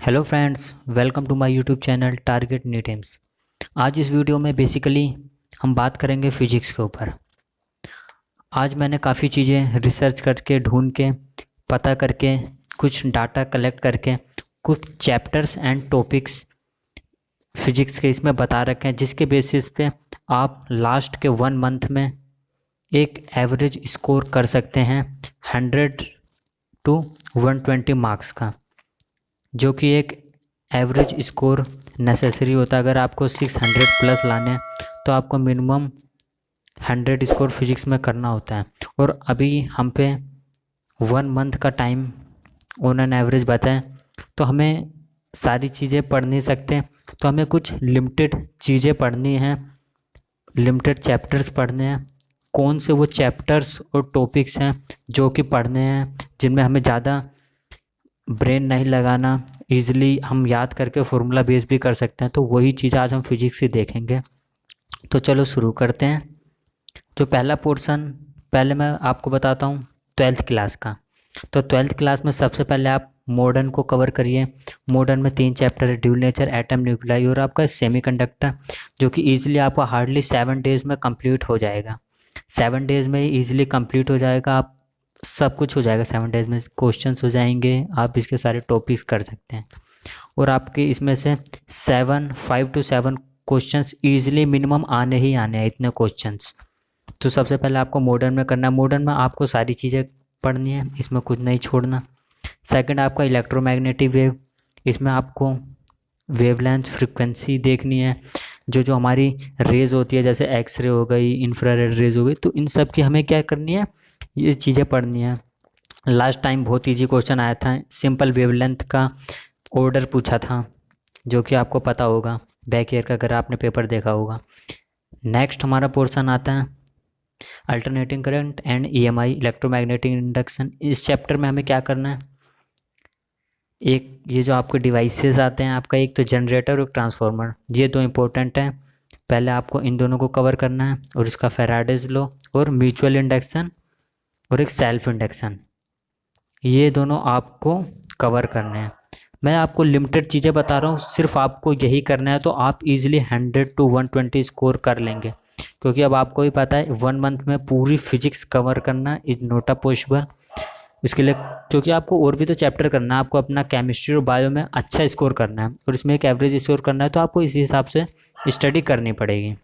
Hello friends, welcome to my YouTube channel target NEET AIIMS. आज इस video में बेसिकली हम बात करेंगे फिजिक्स के ऊपर। आज मैंने काफ़ी चीज़ें रिसर्च करके ढूंढ के पता करके कुछ डाटा कलेक्ट करके कुछ चैप्टर्स एंड टॉपिक्स फिजिक्स के इसमें बता रखे हैं, जिसके बेसिस पे आप लास्ट के 1 मंथ में एक एवरेज स्कोर कर सकते हैं 100 to 120 मार्क्स का, जो कि एक एवरेज स्कोर नेसेसरी होता है। अगर आपको 600 प्लस लाने हैं तो आपको मिनिमम 100 स्कोर फिजिक्स में करना होता है। और अभी हम पे 1 मंथ का टाइम ऑन एन एवरेज बचा है, तो हमें सारी चीज़ें पढ़ नहीं सकते, तो हमें कुछ लिमिटेड चीज़ें पढ़नी हैं, लिमिटेड चैप्टर्स पढ़ने हैं। कौन से वो चैप्टर्स और टॉपिक्स हैं जो कि पढ़ने हैं, जिनमें हमें ज़्यादा ब्रेन नहीं लगाना, इजीली हम याद करके फॉर्मूला बेस भी कर सकते हैं, तो वही चीज़ आज हम फिजिक्स से देखेंगे। तो चलो शुरू करते हैं। जो पहला पोर्शन पहले मैं आपको बताता हूँ 12th क्लास का। तो 12th क्लास में सबसे पहले आप मॉडर्न को कवर करिए। मॉडर्न में 3 चैप्टर है, ड्यूल नेचर, एटम, न्यूक्लियाई और आपका सेमीकंडक्टर, जो कि ईजिली आपको हार्डली 7 डेज़ में कंप्लीट हो जाएगा। 7 डेज़ में ईजिली कंप्लीट हो जाएगा, आप सब कुछ हो जाएगा 7 डेज़ में। क्वेश्चंस हो जाएंगे, आप इसके सारे टॉपिक्स कर सकते हैं। और आपके इसमें से 5 to 7 क्वेश्चंस ईजिली मिनिमम आने ही आने हैं, इतने क्वेश्चंस। तो सबसे पहले आपको मॉडर्न में करना है। मॉडर्न में आपको सारी चीज़ें पढ़नी है, इसमें कुछ नहीं छोड़ना। सेकंड आपका इलेक्ट्रोमैग्नेटिक वेव, इसमें आपको वेवलेंथ फ्रिक्वेंसी देखनी है। जो हमारी रेज होती है, जैसे एक्सरे हो गई, इंफ्रारेड रेज हो गई, तो इन सब की हमें क्या करनी है, ये चीज़ें पढ़नी है। लास्ट टाइम बहुत इजी क्वेश्चन आया था, सिंपल वेवलेंथ का ऑर्डर पूछा था, जो कि आपको पता होगा बैक ईयर का, अगर आपने पेपर देखा होगा। नेक्स्ट हमारा पोर्शन आता है alternating current and EMI, electromagnetic induction. इस चैप्टर में हमें क्या करना है, एक ये जो आपके डिवाइसेस आते हैं, आपका एक तो जनरेटर और ट्रांसफार्मर, ये दो इंपॉर्टेंट हैं। पहले आपको इन दोनों को कवर करना है, और इसका फैराडेज लॉ और म्यूचुअल इंडक्शन और एक सेल्फ इंडक्शन, ये दोनों आपको कवर करने हैं। मैं आपको लिमिटेड चीज़ें बता रहा हूँ, सिर्फ आपको यही करना है, तो आप इजीली 100 to 120 स्कोर कर लेंगे। क्योंकि अब आपको भी पता है 1 मंथ में पूरी फिजिक्स कवर करना इज नॉट अ पॉसिबल। इसके लिए क्योंकि आपको और भी तो चैप्टर करना है, आपको अपना केमिस्ट्री और बायो में अच्छा स्कोर करना है, और इसमें एक एवरेज स्कोर करना है, तो आपको इसी हिसाब से स्टडी करनी पड़ेगी।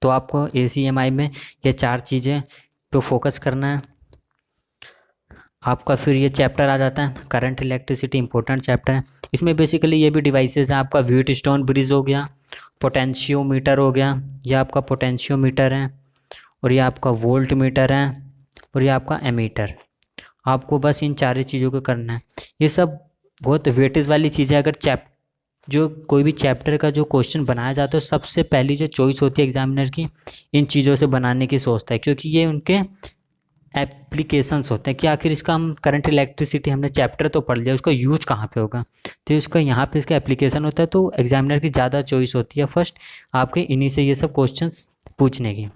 तो आपको ACMI में ये 4 चीज़ें पे फोकस करना है। आपका फिर ये चैप्टर आ जाता है करंट इलेक्ट्रिसिटी, इंपॉर्टेंट चैप्टर है। इसमें बेसिकली ये भी डिवाइसेस हैं, आपका व्हीटस्टोन ब्रिज हो गया, पोटेंशियोमीटर हो गया, यह आपका पोटेंशियोमीटर है, और ये आपका वोल्ट मीटर है, और ये आपका एमीटर। आपको बस इन 4 चीज़ों को करना है। ये सब बहुत वेटेज वाली चीज़ें। अगर जो कोई भी चैप्टर का जो क्वेश्चन बनाया जाता है, सबसे पहली जो चॉइस होती है एग्जामिनर की, इन चीज़ों से बनाने की सोचता है, क्योंकि ये उनके एप्लीकेशंस होते हैं कि आखिर इसका हम करंट इलेक्ट्रिसिटी हमने चैप्टर तो पढ़ लिया, उसका यूज कहाँ पे होगा, तो उसका यहाँ पे इसका एप्लीकेशन होता है। तो एग्जामिनर की ज़्यादा चॉइस होती है फर्स्ट आपके इन्हीं से ये सब क्वेश्चंस पूछने की।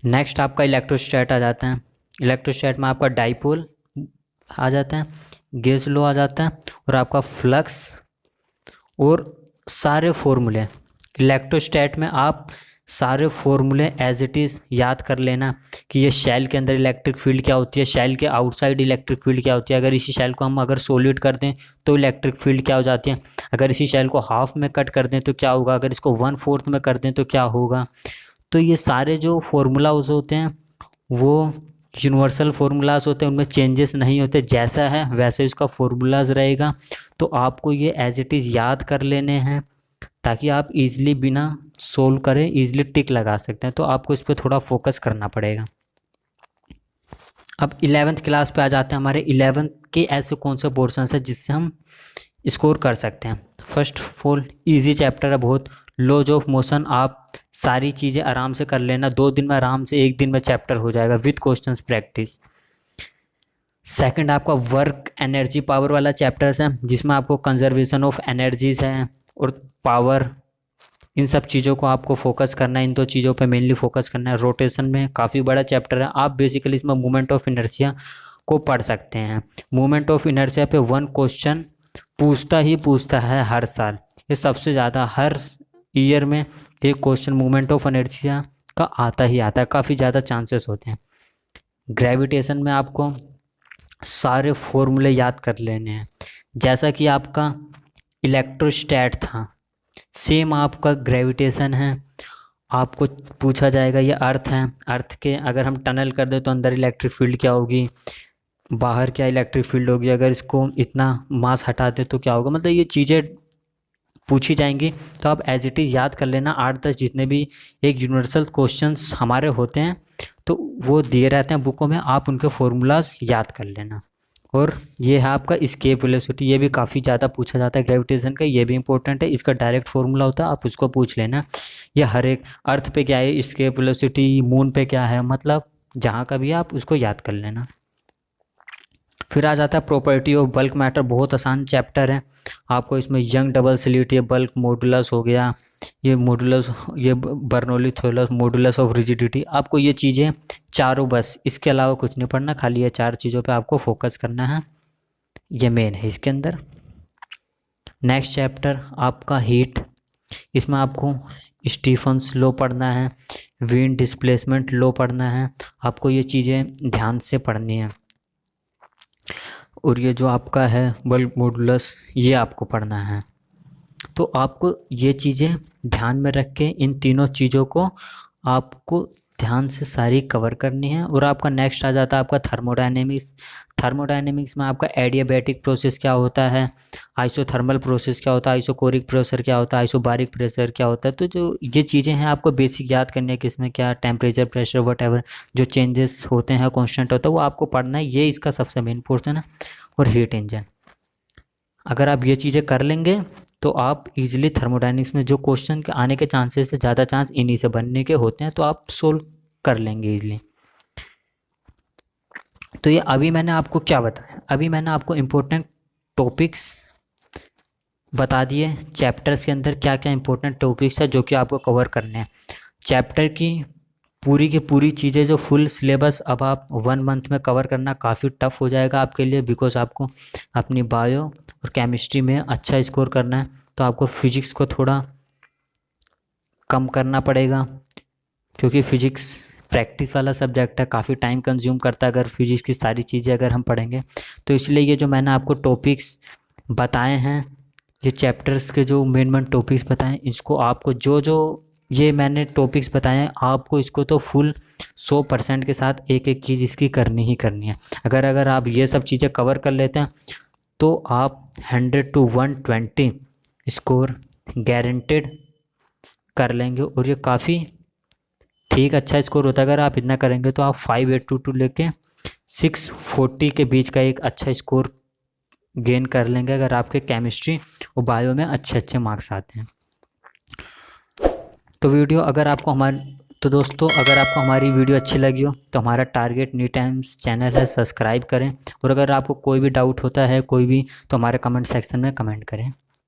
नेक्स्ट आपका इलेक्ट्रोस्टैट आ जाता है। इलेक्ट्रोस्टैट में आपका डाइपोल आ जाता है, गेज लॉ आ जाता है, और आपका फ्लक्स और सारे फॉर्मूले। इलेक्ट्रोस्टैट में आप सारे फॉर्मूले एज इट इज़ याद कर लेना कि ये शेल के अंदर इलेक्ट्रिक फील्ड क्या होती है, शेल के आउटसाइड इलेक्ट्रिक फील्ड क्या होती है, अगर इसी शेल को हम अगर सॉलिड कर दें तो इलेक्ट्रिक फील्ड क्या हो जाती है, अगर इसी शेल को हाफ में कट कर दें तो क्या होगा, अगर इसको 1/4 में कर दें तो क्या होगा। तो ये सारे जो फॉर्मूलाज होते हैं वो यूनिवर्सल फार्मूलाज होते हैं, उनमें चेंजेस नहीं होते, जैसा है वैसे इसका फार्मूलाज रहेगा। तो आपको ये एज इट इज़ याद कर लेने हैं, ताकि आप इजीली बिना सोल्व करें इजीली टिक लगा सकते हैं। तो आपको इस पर थोड़ा फोकस करना पड़ेगा। अब 11th क्लास पे आ जाते हैं। हमारे 11th के ऐसे कौन से पोर्शन है जिससे हम स्कोर कर सकते हैं। First of all easy chapter है बहुत, लॉज ऑफ मोशन। आप सारी चीज़ें आराम से कर लेना, 2 दिन में आराम से 1 दिन में चैप्टर हो जाएगा विद क्वेश्चंस प्रैक्टिस। सेकंड आपका वर्क एनर्जी पावर वाला चैप्टर्स है, जिसमें आपको कंजर्वेशन ऑफ एनर्जीज है और पावर, इन सब चीज़ों को आपको फोकस करना है, इन 2 चीज़ों पे मेनली फोकस करना है। रोटेशन में काफ़ी बड़ा चैप्टर है, आप बेसिकली इसमें मूवमेंट ऑफ इनर्शिया को पढ़ सकते हैं। मूवमेंट ऑफ इनर्शिया पे 1 क्वेश्चन पूछता ही पूछता है हर साल। ये सबसे ज़्यादा हर ईयर में एक क्वेश्चन मोमेंट ऑफ इनर्शिया का आता ही आता है, काफ़ी ज़्यादा चांसेस होते हैं। ग्रेविटेशन में आपको सारे फॉर्मूले याद कर लेने हैं। जैसा कि आपका इलेक्ट्रोस्टैट था, सेम आपका ग्रेविटेशन है। आपको पूछा जाएगा ये अर्थ है, अर्थ के अगर हम टनल कर दें तो अंदर इलेक्ट्रिक फील्ड क्या होगी, बाहर क्या इलेक्ट्रिक फील्ड होगी, अगर इसको इतना मास हटा दें तो क्या होगा। मतलब ये चीज़ें पूछी जाएंगी, तो आप एज इट इज़ याद कर लेना। 8-10 जितने भी एक यूनिवर्सल क्वेश्चंस हमारे होते हैं तो वो दिए रहते हैं बुकों में, आप उनके फॉर्मूलाज याद कर लेना। और ये है आपका एस्केप वेलोसिटी, ये भी काफ़ी ज़्यादा पूछा जाता है ग्रेविटेशन का, ये भी इंपॉर्टेंट है। इसका डायरेक्ट फॉर्मूला होता है, आप उसको पूछ लेना। ये हर एक अर्थ पे क्या है एस्केप वेलोसिटी, मून पे क्या है, मतलब जहाँ का भी आप उसको याद कर लेना। फिर आ जाता है प्रॉपर्टी ऑफ बल्क मैटर, बहुत आसान चैप्टर है। आपको इसमें यंग डबल स्लिट, ये बल्क मॉडुलस हो गया, ये मॉडुलस, ये बर्नौली थोलस मॉडुलस ऑफ रिजिडिटी, आपको ये चीज़ें चारों, बस इसके अलावा कुछ नहीं पढ़ना, खाली ये 4 चीज़ों पे आपको फोकस करना है, ये मेन है इसके अंदर। नेक्स्ट चैप्टर आपका हीट, इसमें आपको स्टीफन्स लॉ पढ़ना है, विंड डिस्प्लेसमेंट लॉ पढ़ना है, आपको ये चीज़ें ध्यान से पढ़नी है। और ये जो आपका है बल्क मॉडुलस, ये आपको पढ़ना है। तो आपको ये चीज़ें ध्यान में रख के इन तीनों चीज़ों को आपको ध्यान से सारी कवर करनी है। और आपका नेक्स्ट आ जाता है आपका थर्मोडायनेमिक्स। थर्मोडायनेमिक्स में आपका एडियाबैटिक प्रोसेस क्या होता है, आइसोथर्मल प्रोसेस क्या होता है, आइसोकोरिक प्रेशर क्या होता है, आइसोबारिक प्रेशर क्या होता है। तो जो ये चीज़ें हैं आपको बेसिक याद करनी है कि इसमें क्या टेम्परेचर, प्रेशर, वट जो चेंजेस होते हैं, कॉन्स्टेंट होता है, वो आपको पढ़ना है। ये इसका सबसे मेन पोर्शन है। और हीट इंजन, अगर आप ये चीज़ें कर लेंगे तो आप इजीली थर्मोडायनेमिक्स में जो क्वेश्चन के आने के चांसेस से ज़्यादा चांस इन्हीं से बनने के होते हैं, तो आप सोल्व कर लेंगे इजीली। तो ये अभी मैंने आपको क्या बताया, अभी मैंने आपको इम्पोर्टेंट टॉपिक्स बता दिए, चैप्टर्स के अंदर क्या क्या इंपॉर्टेंट टॉपिक्स है जो कि आपको कवर करने हैं। चैप्टर की पूरी चीज़ें जो फुल सिलेबस अब आप 1 मंथ में कवर करना काफ़ी टफ हो जाएगा आपके लिए, बिकॉज आपको अपनी बायो और केमिस्ट्री में अच्छा स्कोर करना है, तो आपको फिजिक्स को थोड़ा कम करना पड़ेगा, क्योंकि फिजिक्स प्रैक्टिस वाला सब्जेक्ट है, काफ़ी टाइम कंज्यूम करता है अगर फिजिक्स की सारी चीज़ें अगर हम पढ़ेंगे। तो इसलिए ये जो मैंने आपको टॉपिक्स बताए हैं, ये चैप्टर्स के जो मेन टॉपिक्स बताएं, इसको आपको जो ये मैंने टॉपिक्स बताए हैं, आपको इसको तो फुल 100% के साथ एक एक चीज़ इसकी करनी ही करनी है। अगर आप ये सब चीज़ें कवर कर लेते हैं तो आप 100 to 120 स्कोर गारंटेड कर लेंगे। और ये काफ़ी ठीक अच्छा स्कोर होता है। अगर आप इतना करेंगे तो आप 582 लेके 640 के बीच का एक अच्छा स्कोर गेन कर लेंगे, अगर आपके केमिस्ट्री और बायो में अच्छे मार्क्स आते हैं। तो दोस्तों अगर आपको हमारी वीडियो अच्छी लगी हो तो हमारा टारगेट नी टाइम्स चैनल है, सब्सक्राइब करें। और अगर आपको कोई भी डाउट होता है कोई भी, तो हमारे कमेंट सेक्शन में कमेंट करें।